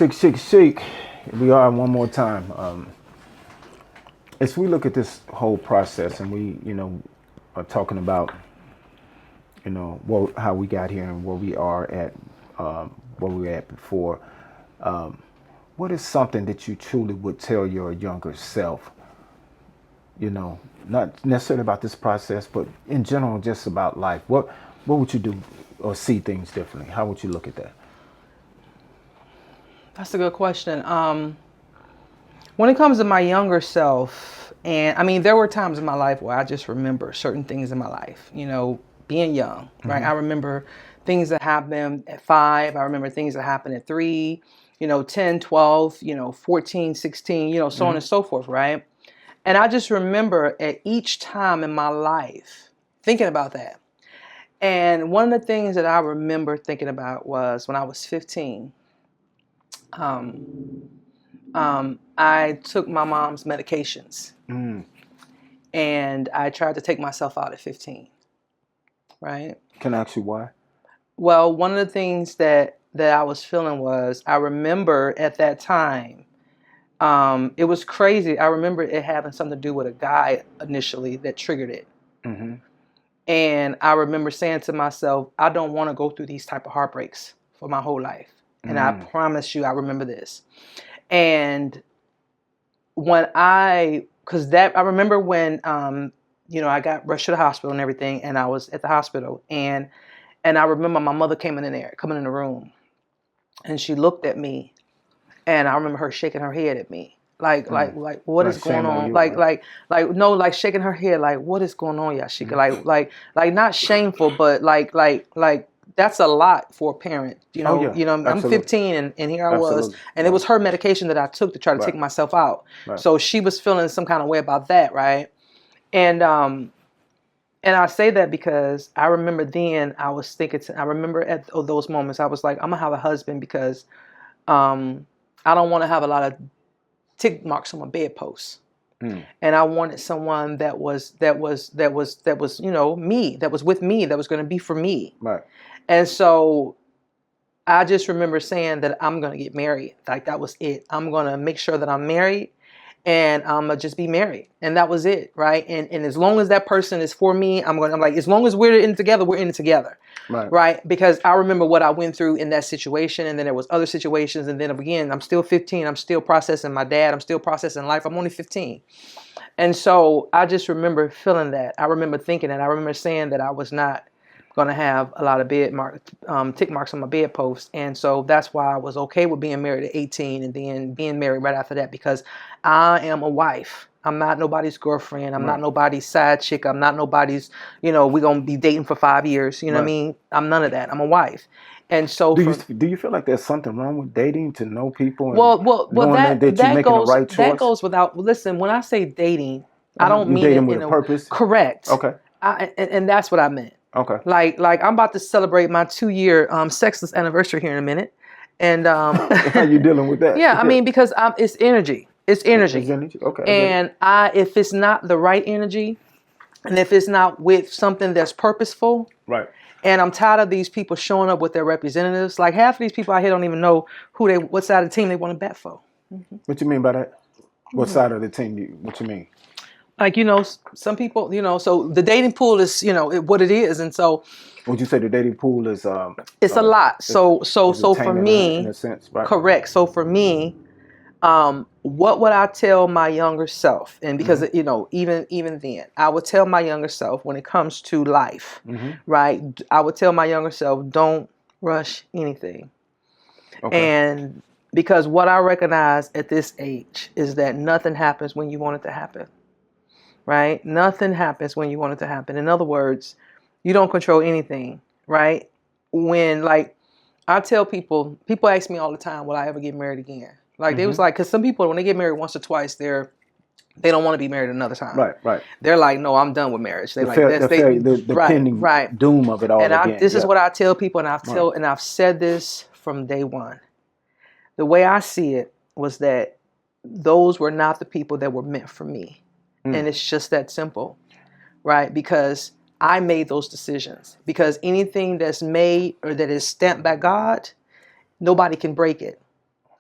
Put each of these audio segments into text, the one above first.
Shake, shake, shake. Here we are one more time. As we look at this whole process, and we, are talking about, how we got here and where we are at, where we were at before. What is something that you truly would tell your younger self? Not necessarily about this process, but in general, just about life. What would you do or see things differently? How would you look at that? That's a good question. When it comes to my younger self, and I mean, there were times in my life where I just remember certain things in my life, being young, right? Mm-hmm. I remember things that happened at 5. I remember things that happened at 3, 10, 12, 14, 16, so mm-hmm. on and so forth, right? And I just remember at each time in my life thinking about that. And one of the things that I remember thinking about was when I was 15, I took my mom's medications and I tried to take myself out at 15, right? Can I ask you why? Well, one of the things that I was feeling was, I remember at that time, it was crazy. I remember it having something to do with a guy initially that triggered it. Mm-hmm. And I remember saying to myself, I don't want to go through these type of heartbreaks for my whole life. And I promise you, I remember this. And I remember when, I got rushed to the hospital and everything, and I was at the hospital, and I remember my mother coming in the room, and she looked at me, and I remember her shaking her head at me, like what is going on? Like shaking her head, like what is going on, Yashika? Like not shameful, but like that's a lot for a parent, I'm 15 and here I was, and it was her medication that I took to try to take myself out. Right. So she was feeling some kind of way about that, right? And I say that because I remember then I was thinking, I remember at those moments I was like, I'm gonna have a husband because I don't want to have a lot of tick marks on my bedpost. And I wanted someone that was me, that was with me, that was going to be for me. Right. And so I just remember saying that I'm going to get married. Like that was it. I'm going to make sure that I'm married, and I'm going to just be married. And that was it. Right. And as long as that person is for me, I'm like, as long as we're in it together, we're in it together. Right. Right. Because I remember what I went through in that situation. And then there was other situations. And then again, I'm still 15. I'm still processing my dad. I'm still processing life. I'm only 15. And so I just remember feeling that. I remember thinking that. I remember saying that I was not going to have a lot of tick marks on my bedpost. And so that's why I was okay with being married at 18 and then being married right after that, because I am a wife. I'm not nobody's girlfriend. I'm not nobody's side chick. I'm not nobody's, we're going to be dating for 5 years. You know what I mean? I'm none of that. I'm a wife. And so do you feel like there's something wrong with dating, to know people and knowing that you're making the right choice? That goes without, listen, when I say dating, I don't mean dating with a purpose. Correct. Okay. And that's what I meant. Okay. Like I'm about to celebrate my 2-year sexless anniversary here in a minute. And how you dealing with that? Yeah, I mean, because it's energy. It's energy. It's energy. Okay. And if it's not the right energy, and if it's not with something that's purposeful, right. And I'm tired of these people showing up with their representatives. Like half of these people out here don't even know what side of the team they want to bet for. Mm-hmm. What you mean by that? What side of the team? What you mean? Like, some people, so the dating pool is, what it is. And so. Would you say the dating pool is? It's a lot. So for me, in a sense, right? Correct. So for me, what would I tell my younger self? And because, even then, I would tell my younger self when it comes to life, right? I would tell my younger self, don't rush anything. Okay. And because what I recognize at this age is that nothing happens when you want it to happen. Right? Nothing happens when you want it to happen. In other words, you don't control anything, right? When, I tell people ask me all the time, will I ever get married again? Like, they was like, because some people, when they get married once or twice, they don't want to be married another time. Right. They're like, no, I'm done with marriage. They the pending doom of it all. And this is what I tell people, and I've said this from day one. The way I see it was that those were not the people that were meant for me. And it's just that simple, right? Because I made those decisions. Because anything that's made or that is stamped by God, nobody can break it.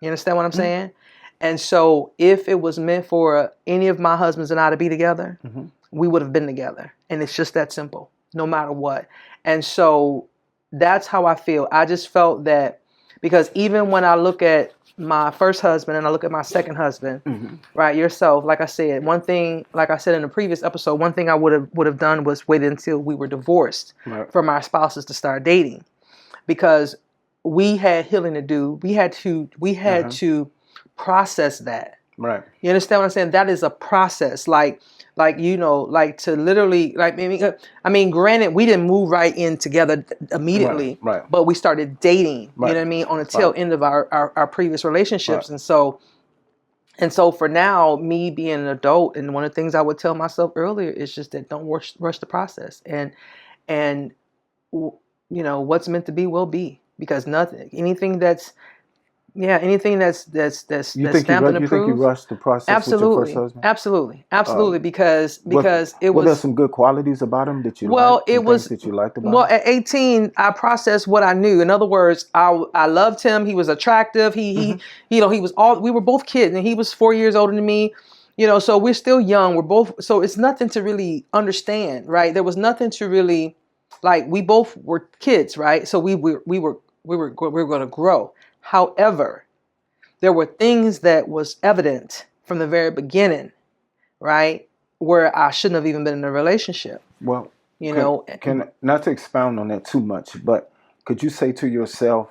You understand what I'm saying? And so if it was meant for any of my husbands and I to be together, we would have been together. And it's just that simple, no matter what. And so that's how I feel. I just felt that because even when I look at my first husband and I look at my second husband, right, yourself, like I said, one thing, like I said in the previous episode, one thing I would have done was wait until we were divorced from our spouses to start dating, because we had healing to do. We had to process that. Right. You understand what I'm saying? That is a process. Like to literally, I mean, granted, we didn't move right in together immediately, right. But we started dating, you know what I mean, on the tail end of our previous relationships. And so for now, me being an adult, and one of the things I would tell myself earlier is just that don't rush the process. And what's meant to be will be, because anything that's stamped and approved. You think you rushed the process with your first husband? Absolutely, because it was. Were there some good qualities about him that you liked? Things that you liked about him? Well, at 18, I processed what I knew. In other words, I loved him. He was attractive. He we were both kids, and he was 4 years older than me. So we're still young. We're both, so it's nothing to really understand, right? There was nothing to really, we both were kids, right? So we were going to grow. However, there were things that was evident from the very beginning, right, where I shouldn't have even been in a relationship. Well, can not to expound on that too much, but could you say to yourself,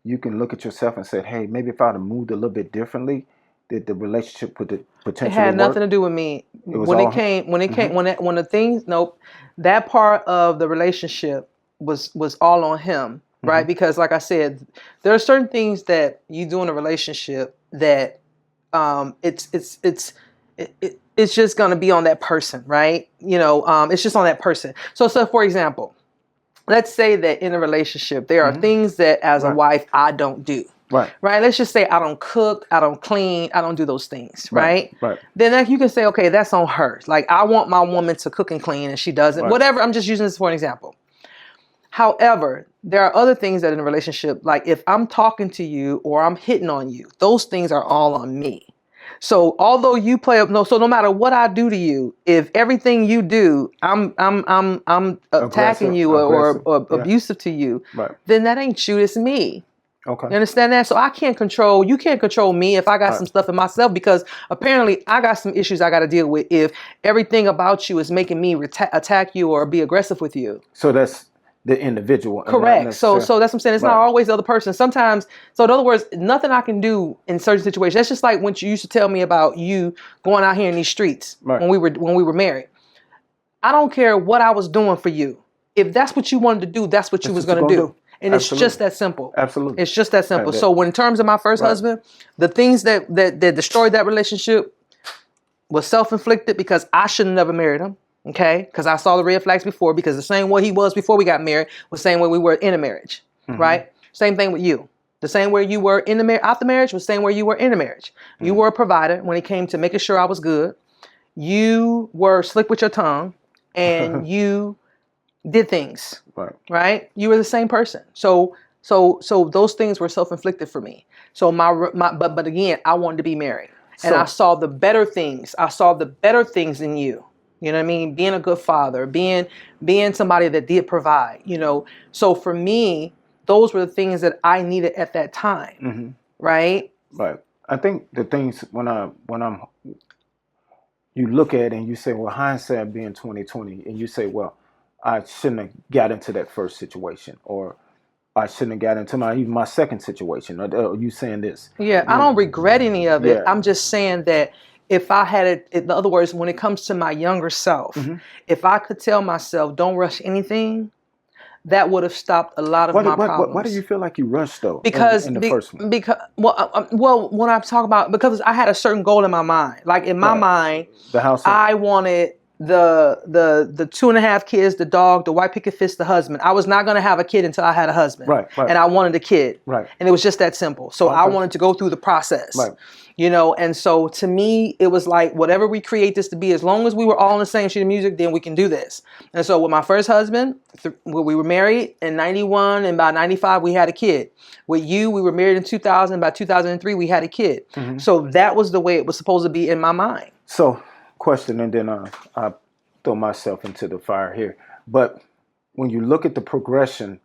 you can look at yourself and say, hey, maybe if I'd have moved a little bit differently, that the relationship would potentially work? It had nothing to do with me. When that part of the relationship was all on him. Right, because like I said, there are certain things that you do in a relationship that it's just going to be on that person, right? It's just on that person. So for example, let's say that in a relationship there are things that as a wife I don't do. Right. Let's just say I don't cook, I don't clean, I don't do those things. Right. Then you can say, okay, that's on her. Like, I want my woman to cook and clean, and she doesn't. Right. Whatever. I'm just using this for an example. However, there are other things that in a relationship, like if I'm talking to you or I'm hitting on you, those things are all on me. So although you so no matter what I do to you, if everything you do, I'm attacking you or abusive to you, then that ain't you, it's me. Okay. You understand that? So you can't control me if I got some stuff in myself, because apparently I got some issues I got to deal with if everything about you is making me attack you or be aggressive with you. So that's the individual. Correct. So that's what I'm saying. It's not always the other person. Sometimes, so in other words, nothing I can do in certain situations. That's just like when you used to tell me about you going out here in these streets when we were married. I don't care what I was doing for you. If that's what you wanted to do, that's what you was going to do. And it's just that simple. Absolutely. It's just that simple. So in terms of my first husband, the things that destroyed that relationship was self-inflicted, because I should have never married him. Okay, because I saw the red flags before, because the same way he was before we got married was the same way we were in a marriage, right? Same thing with you. The same way you were in the out the marriage was the same way you were in a marriage. You were a provider when it came to making sure I was good. You were slick with your tongue, and you did things, right? You were the same person. So those things were self-inflicted for me. So but again, I wanted to be married, and I saw the better things. I saw the better things in you. You know what I mean? Being a good father, being somebody that did provide, So for me, those were the things that I needed at that time. Right? Right. I think the things you look at and you say, well, hindsight being 2020, and you say, well, I shouldn't have got into that first situation, or I shouldn't have got into even my second situation. Or you saying this? Yeah, I don't regret any of it. Yeah. I'm just saying that if I had it, in other words, when it comes to my younger self, if I could tell myself, don't rush anything, that would have stopped a lot of my problems. Why do you feel like you rushed though? Because in the first one? When I talk about, because I had a certain goal in my mind. Like in my mind, the house. I wanted the 2.5 kids, the dog, the white picket fist, the husband. I was not going to have a kid until I had a husband. Right. And I wanted a kid. Right. And it was just that simple. So I wanted to go through the process. Right. You know, and so to me, it was like, whatever we create this to be, as long as we were all in the same sheet of music, then we can do this. And so with my first husband, we were married in 91, and by 95, we had a kid. With you, we were married in 2000. By 2003, we had a kid. So that was the way it was supposed to be in my mind. So, question, and then I throw myself into the fire here. But when you look at the progression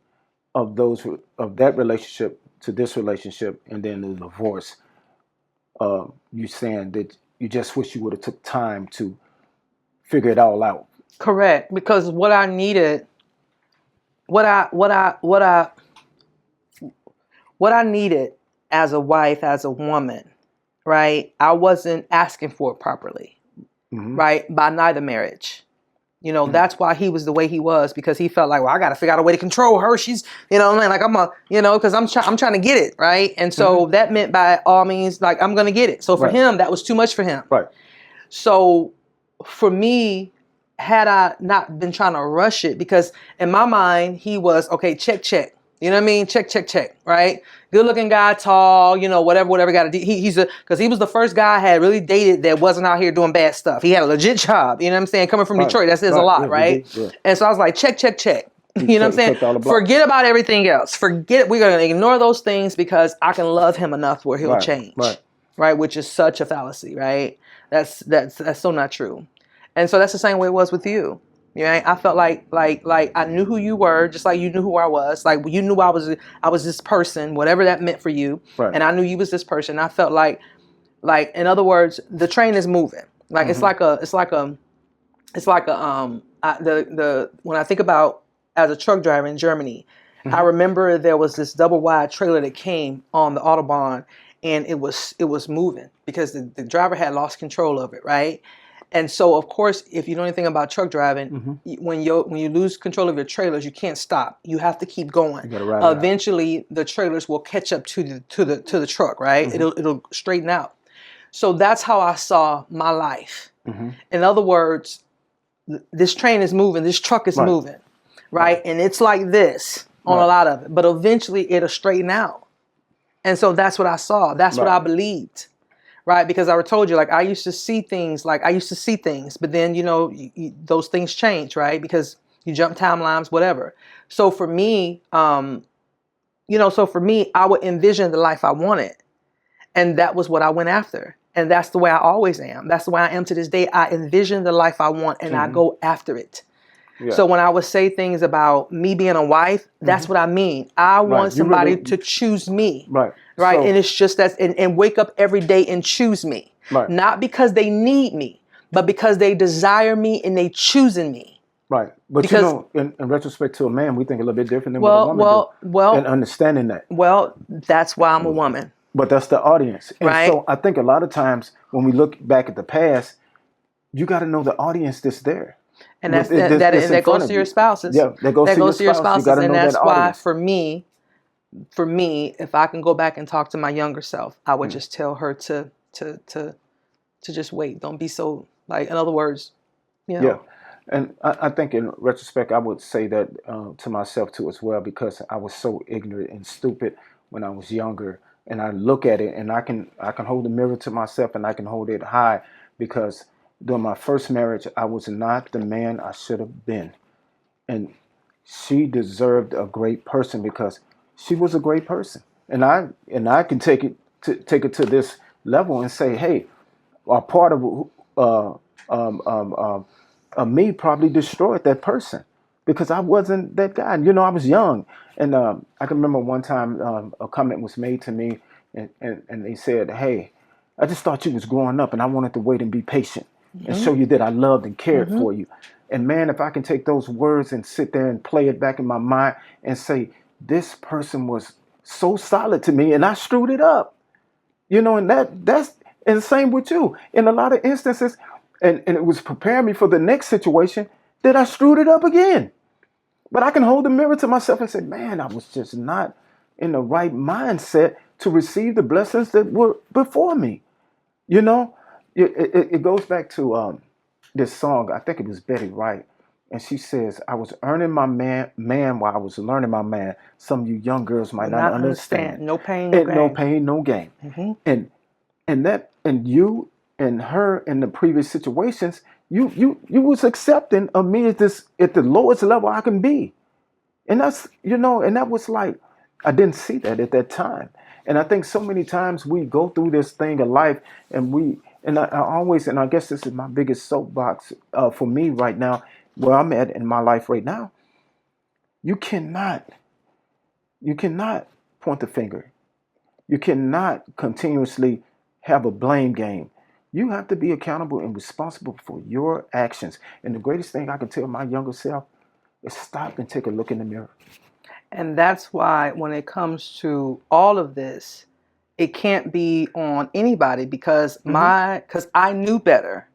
of that relationship to this relationship, and then the divorce, you saying that you just wish you would have took time to figure it all out. Correct, because what I needed as a wife, as a woman, right? I wasn't asking for it properly, right? By neither marriage. You know, that's why he was the way he was, because he felt like, well, I got to figure out a way to control her. She's, you know, like because I'm trying to get it, right? And so that meant by all means, like, I'm going to get it. So for him, that was too much for him. Right. So for me, had I not been trying to rush it, because in my mind, he was, okay, check. You know what I mean? Check, right? Good looking guy, tall, you know, whatever got to do. Because he was the first guy I had really dated that wasn't out here doing bad stuff. He had a legit job, you know what I'm saying? Coming from Detroit, that says a lot, right? Yeah. And so I was like, check. You know what I'm saying? Forget about everything else. We're going to ignore those things because I can love him enough where he'll change. Right? Which is such a fallacy, right? That's so not true. And so that's the same way it was with you. You know, I felt like I knew who you were, just like you knew who I was. Like you knew I was this person, whatever that meant for you, and I knew you was this person. I felt like in other words, the train is moving. Like it's like when I think about as a truck driver in Germany, I remember there was this double wide trailer that came on the Autobahn, and it was moving because the driver had lost control of it, right? And so, of course, if you know anything about truck driving, when you lose control of your trailers, you can't stop. You have to keep going. Eventually, the trailers will catch up to the truck, right? It'll straighten out. So that's how I saw my life. In other words, this train is moving, this truck is moving, right? And it's like this on a lot of it, but eventually it'll straighten out. And so that's what I saw. That's what I believed. Right, because I told you, like I used to see things, but then those things change, right? Because you jump timelines, whatever. So for me, I would envision the life I wanted, and that was what I went after, and that's the way I always am. That's the way I am to this day. I envision the life I want, and I go after it. Yeah. So when I would say things about me being a wife, that's what I mean. I want somebody to choose me. Right. So, and it's just that, and wake up every day and choose me. Right. Not because they need me, but because they desire me and they choosing me. Right. But because, in retrospect to a man, we think a little bit different than what a woman do. And understanding that. Well, that's why I'm a woman. But that's the audience. And so I think a lot of times when we look back at the past, you got to know the audience that's there. And that goes to your spouses. Yeah, that goes to your spouses. And that's why for me, if I can go back and talk to my younger self, I would just tell her to just wait. Don't be so, like, in other words, Yeah. And I think in retrospect, I would say that to myself too as well, because I was so ignorant and stupid when I was younger. And I look at it and I can hold the mirror to myself and I can hold it high, because during my first marriage, I was not the man I should have been. And she deserved a great person because she was a great person. And I can take it to this level and say, hey, a part of me probably destroyed that person because I wasn't that guy. And, I was young. And I can remember one time a comment was made to me and they said, hey, I just thought you was growing up and I wanted to wait and be patient. And show you that I loved and cared for you. And man, if I can take those words and sit there and play it back in my mind and say, this person was so solid to me and I screwed it up. And that's and the same with you. In a lot of instances, and it was preparing me for the next situation that I screwed it up again. But I can hold the mirror to myself and say, man, I was just not in the right mindset to receive the blessings that were before me. It goes back to this song. I think it was Betty Wright. And she says, I was earning my man while I was learning my man. Some of you young girls might not understand. No pain, no gain. No pain, no gain. Mm-hmm. And you and her in the previous situations, you was accepting of me at the lowest level I can be. And that's, and that was like, I didn't see that at that time. And I think so many times we go through this thing of life and I always, and I guess this is my biggest soapbox for me right now, where I'm at in my life right now. You cannot point the finger. You cannot continuously have a blame game. You have to be accountable and responsible for your actions. And the greatest thing I can tell my younger self is stop and take a look in the mirror. And that's why when it comes to all of this, it can't be on anybody because I knew better,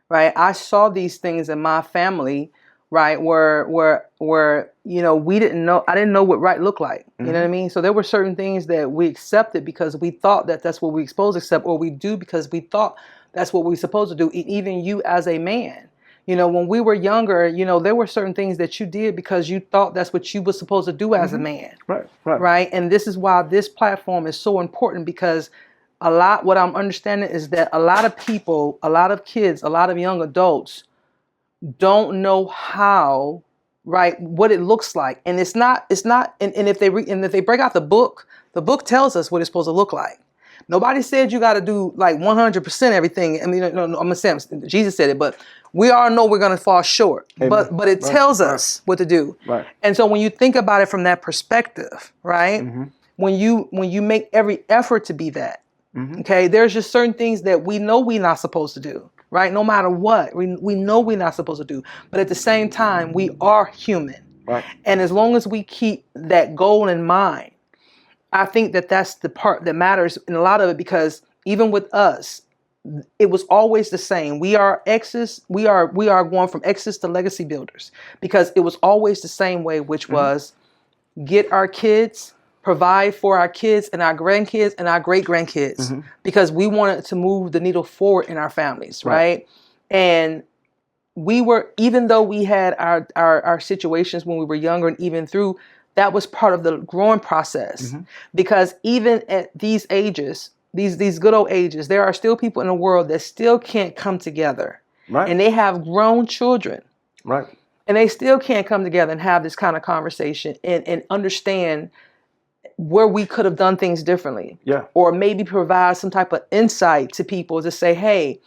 right? I saw these things in my family, right? Where we didn't know. I didn't know what right looked like. You know what I mean? So there were certain things that we accepted because we thought that that's what we supposed to accept, or we do because we thought that's what we were supposed to do. Even you as a man. When we were younger, there were certain things that you did because you thought that's what you were supposed to do as a man. Right. And this is why this platform is so important, because what I'm understanding is that a lot of people, a lot of kids, a lot of young adults don't know how, right, what it looks like. And it's not, and if they break out the book tells us what it's supposed to look like. Nobody said you got to do like 100% everything. I mean, no, I'm gonna say Jesus said it, but we all know we're gonna fall short. Amen. But it tells us what to do. Right. And so when you think about it from that perspective, right? When you make every effort to be that, okay, there's just certain things that we know we're not supposed to do, right? No matter what, we know we're not supposed to do. But at the same time, we are human. Right. And as long as we keep that goal in mind, I think that that's the part that matters in a lot of it, because even with us, it was always the same. We are exes. We are going from exes to legacy builders, because it was always the same way, which was get our kids, provide for our kids and our grandkids and our great grandkids, because we wanted to move the needle forward in our families, right? And we were, even though we had our situations when we were younger, and even through. That was part of the growing process, because even at these ages, these good old ages, there are still people in the world that still can't come together, right? And they have grown children, right? And they still can't come together and have this kind of conversation and understand where we could have done things differently, or maybe provide some type of insight to people to say, hey,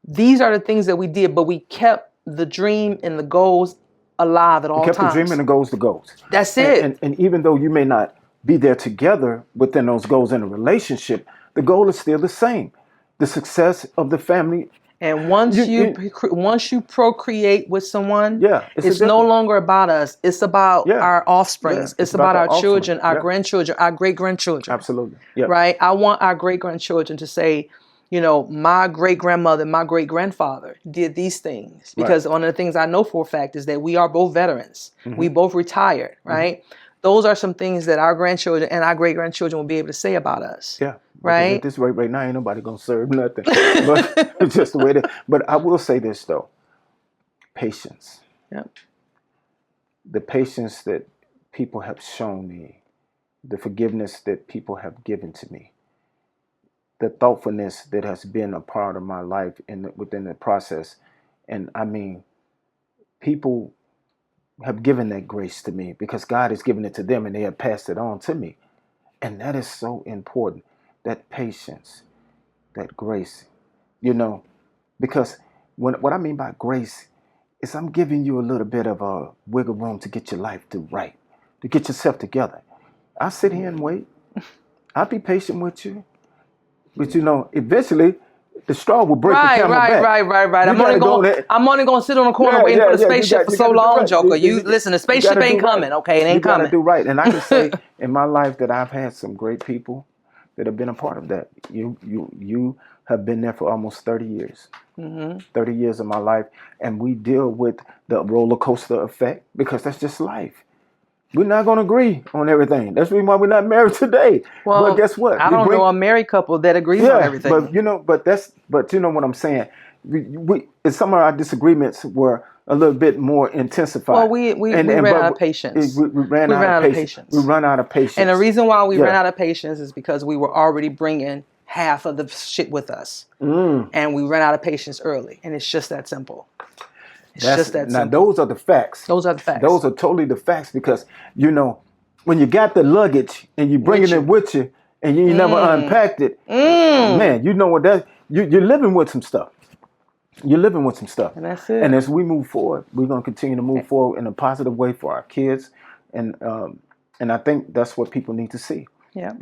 these are the things that we did, but we kept the dream and the goals alive at all times. Kept the dream and the goals. That's it. And even though you may not be there together within those goals in a relationship, the goal is still the same. The success of the family. And once you procreate with someone, it's no longer about us. It's about our offspring. It's about our children, our grandchildren, our great-grandchildren. Absolutely. Right? I want our great-grandchildren to say, my great-grandmother, my great-grandfather did these things. Because one of the things I know for a fact is that we are both veterans. We both retired, right? Those are some things that our grandchildren and our great-grandchildren will be able to say about us. Yeah. Right? At this rate right now, ain't nobody going to serve nothing. But it's just the way that. But I will say this, though. Patience. Yep. The patience that people have shown me. The forgiveness that people have given to me. The thoughtfulness that has been a part of my life within the process. And I mean, people have given that grace to me because God has given it to them and they have passed it on to me. And that is so important. That patience, that grace, because what I mean by grace is I'm giving you a little bit of a wiggle room to get your life to get yourself together. I'll sit here and wait. I'll be patient with you. But eventually the straw will break the camel back. Right. I'm only going to sit on the corner waiting for the spaceship for so long, Joker. Listen, the spaceship ain't coming, okay? It ain't coming. You gotta do right. And I can say in my life that I've had some great people that have been a part of that. You have been there for almost 30 years. 30 years of my life. And we deal with the roller coaster effect because that's just life. We're not going to agree on everything. That's the reason why we're not married today. Well, but guess what? I don't know a married couple that agrees on everything. But you know what I'm saying. some of our disagreements were a little bit more intensified. Well, we ran out of patience. We ran out of patience. We run out of patience. And the reason why we ran out of patience is because we were already bringing half of the shit with us. And we ran out of patience early. And it's just that simple. It's just that simple. Now, those are the facts. Those are the facts. Those are totally the facts because, when you got the luggage and you bringing it with you and you never unpacked it, man, you know what you're living with some stuff. You're living with some stuff. And that's it. And as we move forward, we're going to continue to move forward in a positive way for our kids. And I think that's what people need to see. Yeah.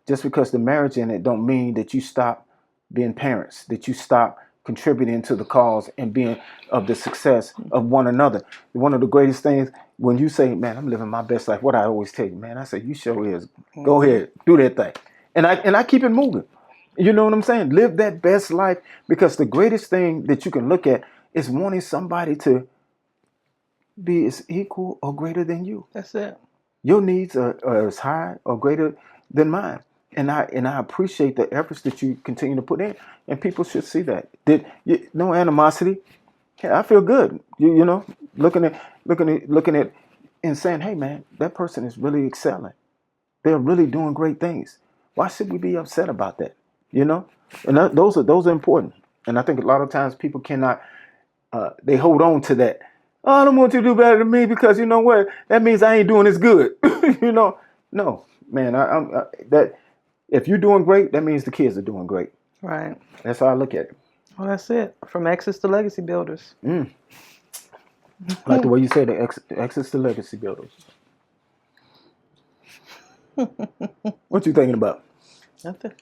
Just because the marriage in it don't mean that you stop being parents, that you stop contributing to the cause and being of the success of one another. One of the greatest things when you say, man, I'm living my best life, what I always tell you, man, I say, you sure is. Go ahead, do that thing. And I keep it moving. You know what I'm saying? Live that best life because the greatest thing that you can look at is wanting somebody to be as equal or greater than you. That's it. Your needs are as high or greater than mine. And I appreciate the efforts that you continue to put in. And people should see that. No animosity. Yeah, I feel good. Looking at and saying, hey man, that person is really excelling. They're really doing great things. Why should we be upset about that? And those are important. And I think a lot of times people cannot. They hold on to that. Oh, I don't want you to do better than me because you know what? That means I ain't doing as good. No, man. That if you're doing great, that means the kids are doing great. Right. That's how I look at it. Well, that's it. From exes to legacy builders. Like the way you say the exes to legacy builders. What you thinking about? Nothing.